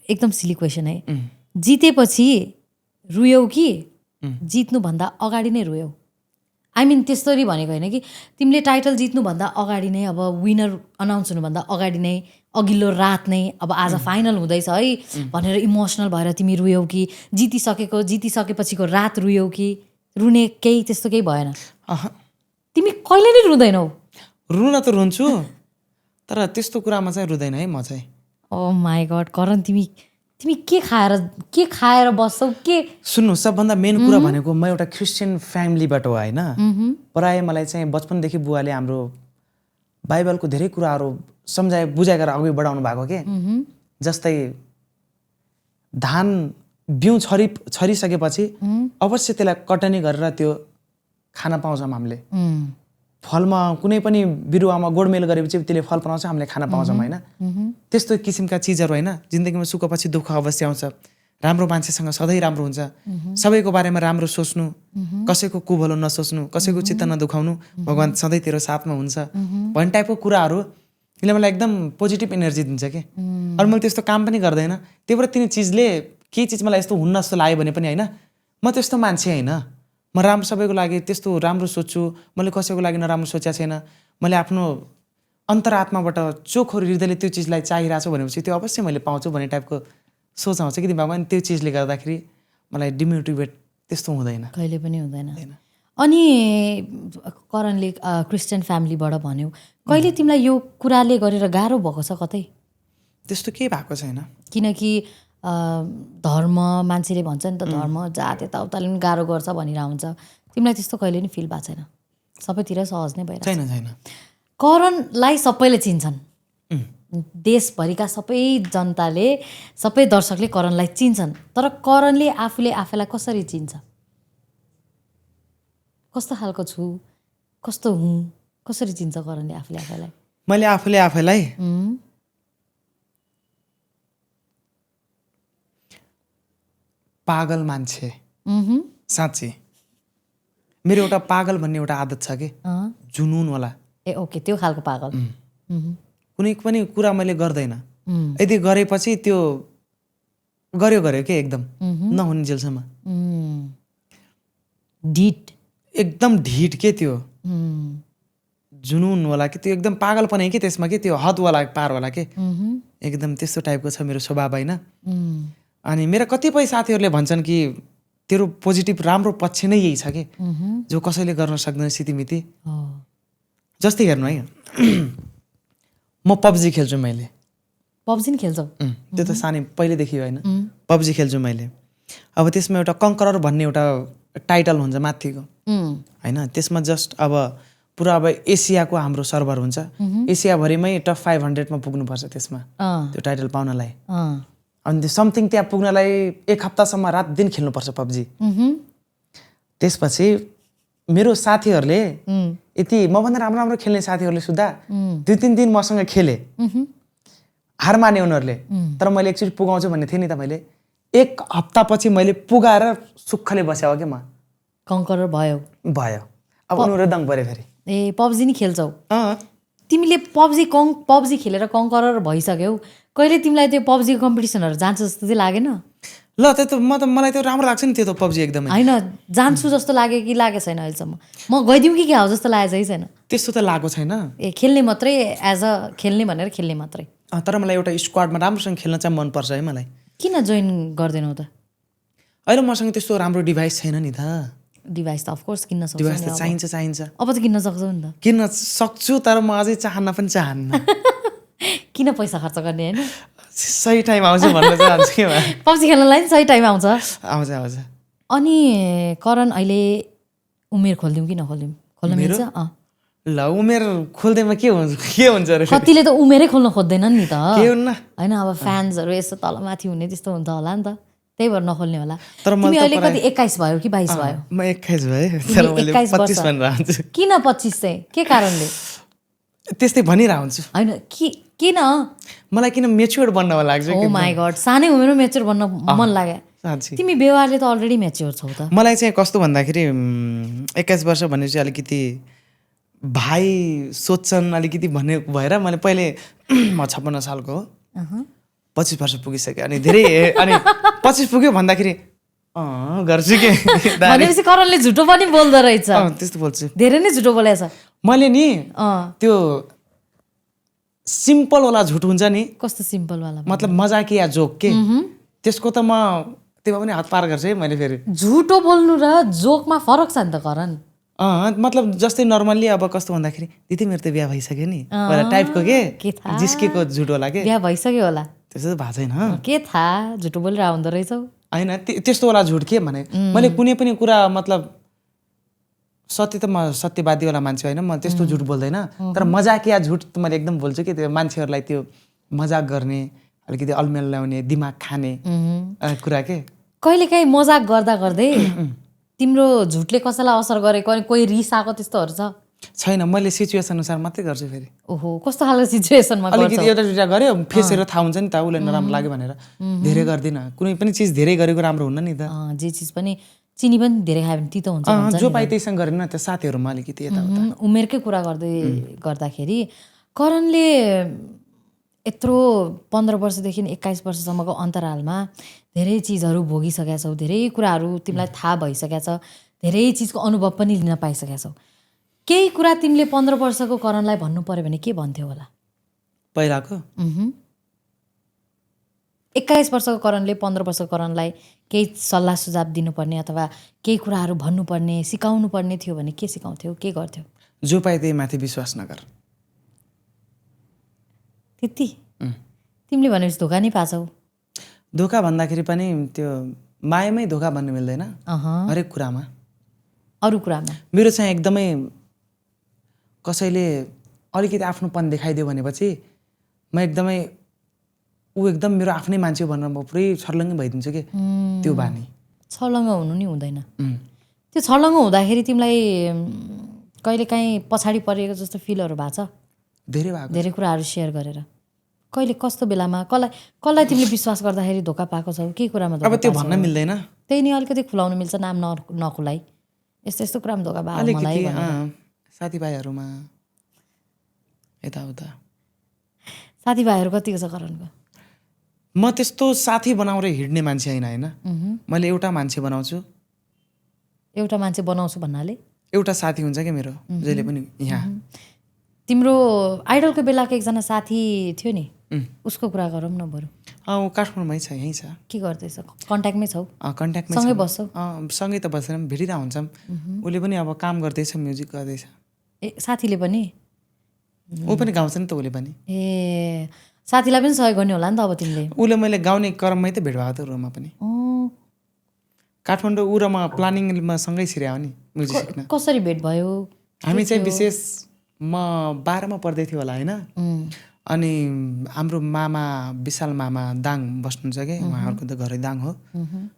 एकदम सिली क्वेसन है, जितेपछि रुयौ कि जित्नुभन्दा अगाडि नै रुयौ? आई मिन त्यस्तरी भनेको होइन कि तिमीले टाइटल जित्नुभन्दा अगाडि नै, अब विनर अनाउन्स हुनुभन्दा अगाडि नै, अघिल्लो रात नै अब आज फाइनल हुँदैछ है भनेर इमोसनल भएर तिमी रुयौ कि जितिसकेपछिको रात रुयौ कि रुने केही त्यस्तो केही भएन? तिमी कहिले नै रुँदैनौ? रुन त रुन्छु तर त्यस्तो कुरामा चाहिँ रुँदैन है म चाहिँ। ओ माई गड करण, तिमी के खाएर बस्छौ? के सुन्नु, सबभन्दा मेन कुरा भनेको म एउटा क्रिस्चियन फ्यामिलीबाट हो होइन। प्रायः मलाई चाहिँ बचपनदेखि बुवाले हाम्रो बाइबलको धेरै कुराहरू सम्झाए बुझाएर अघि बढाउनु भएको के। जस्तै धान बिउ छरिसकेपछि अवश्य त्यसलाई कटनी गरेर त्यो खान पाउँछौँ हामीले। फलमा कुनै पनि बिरुवामा गोडमेल गरेपछि त्यसले फल बनाउँछ, हामीले खान पाउँछौँ होइन। त्यस्तो किसिमका चिजहरू होइन। जिन्दगीमा सुखपछि दुःख अवश्य आउँछ। राम्रो मान्छेसँग सधैँ राम्रो हुन्छ। सबैको बारेमा राम्रो सोच्नु, कसैको कुभलो नसोच्नु, कसैको चित्त नदुखाउनु, भगवान् सधैँ तेरो साथमा हुन्छ भन्ने टाइपको कुराहरू यसले मलाई एकदम पोजिटिभ एनर्जी दिन्छ कि। अरू मैले त्यस्तो काम पनि गर्दैन। त्यही भएर तिनी चिजले केही चिज मलाई यस्तो हुन्न जस्तो लाग्यो भने पनि होइन, म त्यस्तो मान्छे होइन। म राम्रो सबैको लागि त्यस्तो राम्रो सोच्छु। मैले कसैको लागि नराम्रो सोचेको छैन। मैले आफ्नो अन्तरात्माबाट चोखो हृदयले त्यो चिजलाई चाहिरहेको छु भनेपछि त्यो अवश्य मैले पाउँछु भन्ने टाइपको सोच आउँछ कि भगवान् त्यो चिजले गर्दाखेरि मलाई डिमोटिभेट त्यस्तो हुँदैन, कहिले पनि हुँदैन। अनि करणले क्रिस्चियन फ्यामिलीबाट भन्यौ, कहिले तिमीलाई यो कुराले गरेर गाह्रो भएको छ कतै? त्यस्तो केही भएको छैन। किनकि धर्म मान्छेले भन्छ नि त, धर्म जात यताउताले पनि गाह्रो गर्छ भनिरहेको हुन्छ। तिमीलाई त्यस्तो कहिले नि फिल भएको छैन? सबैतिर सहज नै भइरहेको छैन छैन। करणलाई सबैले चिन्छन्, देशभरिका सबै जनताले, सबै दर्शकले करणलाई चिन्छन्, तर करणले आफूले आफैलाई कसरी चिन्छ? कस्तो खालको छु, कस्तो हुँ, कसरी चिन्छ करणले आफूले आफैलाई? मैले आफूले आफैलाई पागल मान्छे, साँच्ची। मेरो एउटा पागल भन्ने एउटा आदत छ कि, जुनुनवाला। ए ओके, त्यो खालको पागल। कुनै पनि कुरा मैले गर्दैन, यदि गरेपछि त्यो गर्यो के एकदम नहुने जेलसम्म। ढिट, एकदम ढिट के त्यो जुनुनवाला कि, त्यो एकदम पागलपनै कि त्यसमा कि, त्यो हदवाला पारवाला के, एकदम त्यस्तो टाइपको छ मेरो स्वभाव होइन। अनि मेरा कतिपय साथीहरूले भन्छन् कि तेरो पोजिटिभ राम्रो पक्ष नै यही छ कि, जो कसैले गर्न सक्दैन सितिमिति। जस्तै हेर्नु है, म पब्जी खेल्छु। मैले पब्जी नि खेल्छौ? त्यो त सानै पहिलेदेखि होइन, पब्जी खेल्छु मैले। अब त्यसमा एउटा कङ्करर भन्ने एउटा टाइटल हुन्छ माथिको होइन। त्यसमा जस्ट अब पुरा अब एसियाको हाम्रो सर्भर हुन्छ, एसियाभरिमै टप 500मा पुग्नुपर्छ त्यसमा त्यो टाइटल पाउनलाई। अनि त्यो समथिङ त्यहाँ पुग्नलाई 1 हप्तासम्म रात दिन खेल्नुपर्छ पब्जी। त्यसपछि मेरो साथीहरूले यति मभन्दा राम्रो राम्रो खेल्ने साथीहरूले सुधा 2-3 दिन मसँग खेले, हार माने उनीहरूले। तर मैले एकचोटि पुगाउँछु भन्ने थिएँ नि त। मैले 1 हप्तापछि मैले पुगाएर सुक्खले बस्या हो कि म। कङ्करर भयो? अब उनीहरू दङ पऱ्यो फेरि। ए पब्जी नि खेल्छौ तिमीले? पब्जी खेलेर कङ्करर भइसक्यौ, कहिले तिमीलाई त्यो पब्जी कम्पिटिसनहरू जान्छ जस्तो चाहिँ लागेन? ल त्यो मलाई त्यो राम्रो लाग्छ नि त्यो त पब्जी एकदमै। होइन, जान्छु जस्तो लाग्यो कि लागेको छैन अहिलेसम्म? म गइदिउँ कि क्या हो जस्तो लागेको छैन? त्यस्तो त लागेको छैन। ए खेल्ने मात्रै, एज अ खेल्ने भनेर खेल्ने मात्रै? तर मलाई एउटा स्क्वाडमा राम्रोसँग खेल्न चाहिँ मनपर्छ है मलाई। किन जोइन गर्दैनौ त? अहिले मसँग त्यस्तो राम्रो डिभाइस छैन नि त। डिभाइस त अफकोर्स किन्न सक्छौ, डिभाइस त चाहिन्छ। अब त किन्न सक्छौ नि त। किन्न सक्छु, तर म अझै चाहन्न पनि चाहन्न। किन पैसा खर्च गर्ने होइन? सही टाइम आउँछ भन्न चाहन्छु कि पब्जी खेल्नलाई नि सही टाइम आउँछ। अनि करण अहिले उमेर खोलिदिउँ कि नखोलिदिउँ? खोल्न मिल्छ? ल उमेर खोल्दैमा के हुन्छ अरे? कतिले त उमेरै खोल्न खोज्दैनन् नि त। के हुन्न होइन, अब फ्यान्सहरू यस्तो तलमाथि हुने त्यस्तो हुन्छ होला नि त, त्यही भएर नखोल्ने होला। तर तिमी अहिले कति 21 भयो कि 22 भयो? म 21 भएँ, तर मैले 25 भनेर हुन्छु। किन 25 चाहिँ? के कारणले? त्यस्तै भनिरहेको हुन्छु। होइन किन? मलाई किन मेच्योर बन्न लाग्छ। ओ माई गड, सानै उमेरमा मेच्योर बन्न मन लाग्यो? तिमी व्यवहारले त अलरेडी मेच्योर छौ त। मलाई चाहिँ कस्तो भन्दाखेरि 21 वर्ष भनेपछि अलिकति भाइ सोध्छन् अलिकति भन्ने भएर मैले पहिले म 56 सालको हो, 25 वर्ष पुगिसक्यो अनि धेरै अनि 25 पुग्यो भन्दाखेरि गर्छु के भनेपछि करणले झुटो पनि बोल्दो रहेछ त्यस्तो बोल्छु धेरै नै झुटो बोलेछ मैले नि त्यो सिम्पल वाला झुट हुन्छ नि कस्तो सिम्पल वाला मतलब मजाकिया जोक के त्यसको त म त्यसमा पनि हात पार गर्छु है मैले फेरि झुटो बोल्नु र जोकमा फरक छ नि त करण मतलब जस्तै नर्मल्ली अब कस्तो भन्दाखेरि दिदी मेरो त बिहा भइसक्यो नि टाइपको के जिस्केको झुट होला के बिहा भइसक्यो होला त्यस्तो त भएको छैन के थाहा झुटो बोलेर आउँदो रहेछौ होइन त्यस्तो वाला झुट के भने मैले कुनै पनि कुरा मतलब सत्य त म सत्यवादीवाला मान्छे होइन म त्यस्तो झुट बोल्दैन तर मजाकिया झुट त मैले एकदम बोल्छु कि त्यो मान्छेहरूलाई त्यो मजाक गर्ने अलिकति अल्मेल ल्याउने दिमाग खाने कुरा के कहिलेकाहीँ मजाक गर्दा गर्दै तिम्रो झुटले कसैलाई असर गरेको अनि कोही रिस आएको त्यस्तोहरू छ छैन मैले सिचुएसन अनुसार मात्रै गर्छु फेरि ओहो कस्तो खालको सिचुएसनमा अलिकति एउटा दुइटा गऱ्यो फेस हेरेर थाहा हुन्छ नि त उसलाई नराम्रो लाग्यो भनेर धेरै गर्दिनँ कुनै पनि चिज धेरै गरेको राम्रो हुन्न नि त जे चिज पनि चिनी पनि धेरै खायो भने तितो हुन्छ जो पाइ त्यहीसँग गरेन त्यो साथीहरूमा अलिकति यताउता उमेरकै कुरा गर्दाखेरि करणले यत्रो 15 वर्षदेखि 21 वर्षसम्मको अन्तरालमा धेरै चिजहरू भोगिसकेका छौ धेरै कुराहरू तिमीलाई थाहा भइसकेका छ धेरै चिजको अनुभव पनि लिन पाइसकेका छौ केही कुरा तिमीले 15 वर्षको करणलाई भन्नु पर्यो भने के भन्थ्यौ होला पहिलाको 21 वर्षको करणले 15 वर्षको करणलाई केही सल्लाह सुझाव दिनुपर्ने अथवा केही कुराहरू भन्नुपर्ने सिकाउनु पर्ने थियो भने के सिकाउँथ्यौ के गर्थ्यौ जो पाए त्यही माथि विश्वास नगर त्यति तिमीले भनेपछि धोका नै पाछौ धोका भन्दाखेरि पनि त्यो मायामै धोका भन्नु मिल्दैन हरेक कुरामा अरू कुरामा मेरो चाहिँ एकदमै कसैले अलिकति आफ्नोपन देखाइदियो भनेपछि म एकदमै ऊ एकदम मेरो आफ्नै मान्छे भनेर म पुरै छर्लङ्गै भइदिन्छु कि त्यो बानी छर्लङ्ग हुनु नि हुँदैन त्यो छर्लङ्ग हुँदाखेरि तिमीलाई कहिलेकाहीँ पछाडि परेको जस्तो फिलहरू भएको छ धेरै कुराहरू सेयर गरेर कहिले कस्तो बेलामा कसलाई तिमीले विश्वास गर्दाखेरि धोका पाएको छौ के कुरामा अब त्यो भन्न मिल्दैन त्यही नि अलिकति खुलाउनु मिल्छ नाम नखुलाई यस्तो यस्तो कुरामा धोका भएको मलाई साथीभाइहरूमा यताउता साथीभाइहरू कतिको छ करणको म त्यस्तो साथी बनाएर हिँड्ने मान्छे होइन मैले एउटा मान्छे बनाउँछु एउटा मान्छे बनाउँछु भन्नाले एउटा साथी हुन्छ क्या मेरो जहिले पनि यहाँ तिम्रो आइडलको बेलाको एकजना साथी थियो नि उसको कुरा गरौँ न बरु ऊ काठमाडौँमै छ यहीँ छ के गर्दैछ कन्ट्याक्टमै छौ कन्ट्याक्टमै सँगै बस्छौ सँगै त बसेर भेटिरहेको हुन्छौँ उसले पनि अब काम गर्दैछ म्युजिक गर्दैछ ए साथीले पनि ऊ पनि गाउँछ नि त उसले पनि ए साथीलाई पनि सहयोग गर्ने होला नि त अब तिमीले उसले मैले गाउने क्रममै त भेट भएको थियो रुममा पनि काठमाडौँ ऊ र म प्लानिङमा सँगै छिर्या हो नि म्युजिक सिक्न कसरी भेट भयो हामी चाहिँ विशेष म 12 मा पढ्दै थियो होला होइन अनि हाम्रो मामा विशाल मामा दाङ बस्नुहुन्छ कि उहाँहरूको त घरै दाङ हो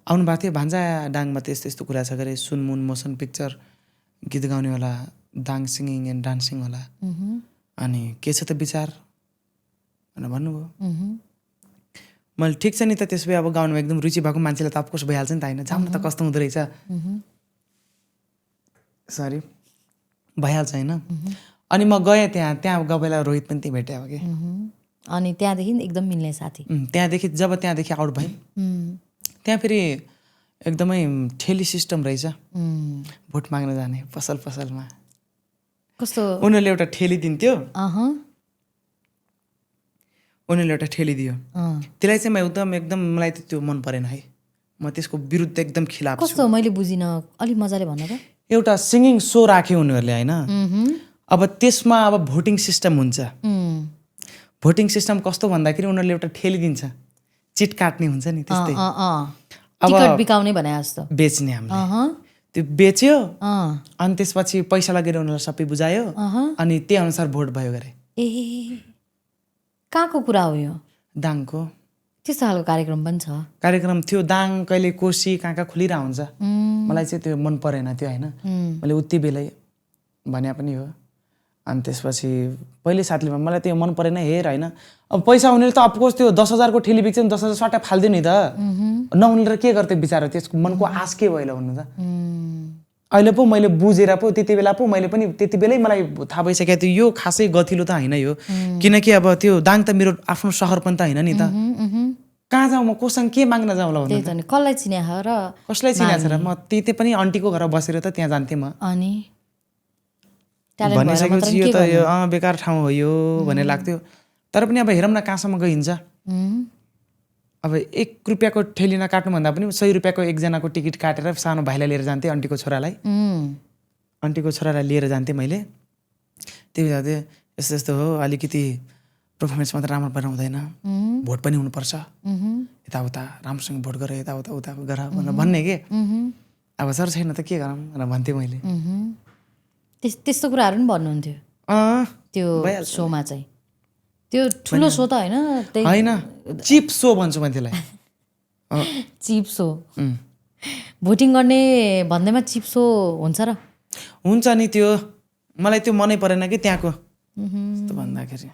आउनु भएको थियो भान्जा दाङमा त यस्तो यस्तो कुरा छ गरे सुनमुन मोसन पिक्चर गीत गाउने होला दाङ सिङ्गिङ एन्ड डान्सिङ होला अनि के छ त विचार भनेर भन्नुभयो मैले ठिक छ नि त त्यसो भए अब गाउनुमा एकदम रुचि भएको मान्छेलाई त अफकोर्स भइहाल्छ नि त होइन जाउँ न त कस्तो हुँदो रहेछ सरी भइहाल्छ होइन अनि म गएँ त्यहाँ गए बेला रोहित पनि त्यहीँ भेटेँ कि अनि त्यहाँदेखि एकदम मिल्ने साथी जब त्यहाँदेखि आउट भएँ त्यहाँ फेरि एकदमै ठेली सिस्टम रहेछ भोट माग्न जाने पसलमा कस्तो उनीहरूले एउटा ठेली दिन्थ्यो उनीहरूले एउटा ठेली दियो त्यसलाई चाहिँ म एकदम मलाई त त्यो मन परेन है म त्यसको विरुद्ध एकदम खिलाफ छु कस्तो मैले बुझिनँ अलिक मजाले भन्न त एउटा सिङ्गिङ सो राख्यो उनीहरूले होइन अब त्यसमा अब भोटिङ सिस्टम हुन्छ भोटिङ सिस्टम कस्तो भन्दाखेरि उनीहरूले एउटा ठेली दिन्छ चिट काट्ने हुन्छ नि त्यस्तै अब बिकाउने भने जस्तो बेच्ने हामीले त्यो बेच्यो अनि त्यसपछि पैसा लगेर उनीहरूलाई सबै बुझायो अनि त्यही अनुसार भोट भयो गरे ए कहाँको कुरा हो यो दाङको त्यस्तो खालको कार्यक्रम पनि छ कार्यक्रम थियो दाङ कहिले कोसी कहाँ खुलिरहेको हुन्छ मलाई चाहिँ त्यो मन परेन त्यो होइन मैले उति बेलै भने पनि हो अनि त्यसपछि पहिले साथीले मलाई त्यो मन परेन हेर होइन अब पैसा उनीहरूले त अफकोर्स त्यो 10,000 को ठेली बिक्छ 10,000 सट्टा फाल्दियो नि त नउनीले के गर्थ्यो बिचारा त्यसको मनको आश के भयो भन्नु त अहिले पो मैले बुझेर पो त्यति बेला पो मैले पनि त्यति बेलै मलाई थाहा भइसकेको थियो यो खासै गथिलो त होइन यो, किनकि अब त्यो दाङ त मेरो आफ्नो सहर पनि त होइन नि त, कहाँ जाउँ म कोसँग के माग्न जाउँ ल त्यही त नि कसलाई चिन्या र कसलाई चिनाएको छ र म त्यही पनि आन्टीको घर बसेर त त्यहाँ जान्थेँ म। अनि ट्यालेन्ट भएर मात्र भनिसकेपछि यो त यो बेकार ठाउँ हो यो भन्ने लाग्थ्यो। तर पनि अब हेरौँ न कहाँसम्म गइन्छ। अब 1 रुपियाँको ठेलिना काट्नुभन्दा पनि 100 रुपियाँको एकजनाको टिकट काटेर सानो भाइलाई लिएर जान्थेँ, आन्टीको छोरालाई लिएर जान्थेँ मैले। त्यही बेला चाहिँ यस्तो यस्तो हो, अलिकति पर्फर्मेन्स मात्र राम्रो पार्नु हुँदैन, भोट पनि हुनुपर्छ, यताउता राम्रोसँग भोट गरेर यताउता उता गर भनेर भन्ने के। अब सर छैन त के गरौँ भनेर भन्थेँ मैले। त्यस्तो कुराहरू पनि भन्नुहुन्थ्यो त्यो सोमा चाहिँ। त्यो ठुलो सो त होइन, होइन चिप सो भन्छु मैले त्यसलाई। चिप सो भोटिङ गर्ने भन्दैमा चिप सो हुन्छ र? हुन्छ नि त्यो मलाई त्यो मनै परेन कि त्यहाँको, यस्तो भन्दाखेरि।